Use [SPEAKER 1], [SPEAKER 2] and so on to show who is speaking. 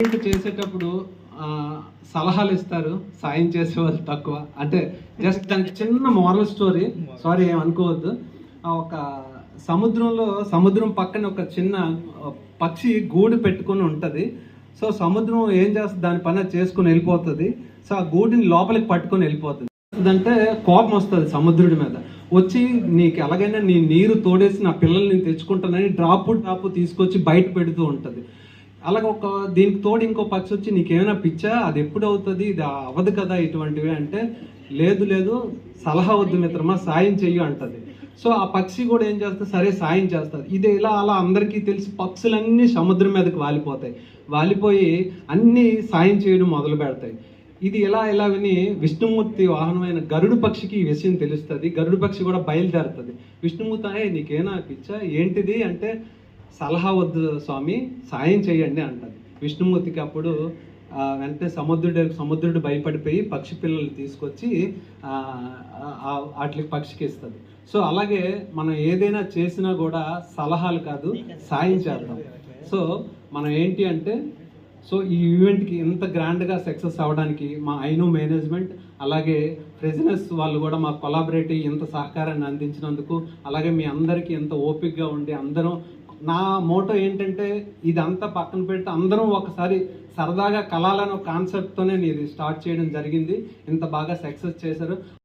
[SPEAKER 1] Event చేసేటప్పుడు సలహాలు ఇస్తారు, సాయం చేసే వాళ్ళు తక్కువ. అంటే జస్ట్ దానికి చిన్న మోరల్ స్టోరీ, సారీ ఏమనుకోవద్దు. ఒక సముద్రం పక్కన ఒక చిన్న పక్షి గూడు పెట్టుకుని ఉంటుంది. సో సముద్రం ఏం చేస్తుంది, దాని పని చేసుకుని వెళ్ళిపోతుంది. సో ఆ గూడిని లోపలికి పట్టుకొని వెళ్ళిపోతుంది. అంటే కోపం వస్తుంది సముద్రుడి మీద. వచ్చి నీకు ఎలాగైనా నీ నీరు తోడేసి నా పిల్లల్ని నేను తెచ్చుకుంటానని డ్రాపు తీసుకొచ్చి బయట పెడుతూ ఉంటుంది. అలాగే దీనికి తోడు ఇంకో పక్షి వచ్చి నీకేమైనా పిచ్చా, అది ఎప్పుడు అవుతుంది, ఇది అవ్వదు కదా ఇటువంటివి అంటే, లేదు సలహా వద్దు మిత్రమా, సాయం చెయ్యి అంటది. సో ఆ పక్షి కూడా ఏం చేస్తుంది, సరే సాయం చేస్తుంది. ఇది అలా అందరికీ తెలిసి పక్షులన్నీ సముద్రం మీదకి వాలిపోయి అన్నీ సాయం చేయడం మొదలు పెడతాయి. ఇది ఇలా విని విష్ణుమూర్తి వాహనమైన గరుడు పక్షికి ఈ విషయం తెలుస్తుంది. గరుడు పక్షి కూడా బయలుదేరుతుంది. విష్ణుమూర్తి నీకేనా పిచ్చా ఏంటిది అంటే, సలహా వద్దు స్వామి, సాయం చేయండి అంటది. విష్ణుమూర్తికి అప్పుడు వెంటనే సముద్రుడు భయపడిపోయి పక్షి పిల్లలు తీసుకొచ్చి వాటికి పక్షికి ఇస్తుంది. సో అలాగే మనం ఏదైనా చేసినా కూడా సలహాలు కాదు, సాయం చేద్దాం. సో మనం ఏంటి అంటే, సో ఈ ఈవెంట్కి ఇంత గ్రాండ్గా సక్సెస్ అవ్వడానికి మా ఐనో మేనేజ్మెంట్ అలాగే ప్రెసిడెన్స్ వాళ్ళు కూడా మాకు కొలాబరేట్ అయ్యి ఇంత సహకారాన్ని అందించినందుకు, అలాగే మీ అందరికీ ఎంత ఓపికగా ఉండి అందరం, నా మోటో ఏంటంటే ఇదంతా పక్కన పెట్టి అందరం ఒకసారి సరదాగా కలాలని ఒక కాన్సెప్ట్తోనే నేను స్టార్ట్ చేయడం జరిగింది. ఇంత బాగా సక్సెస్ చేశారు.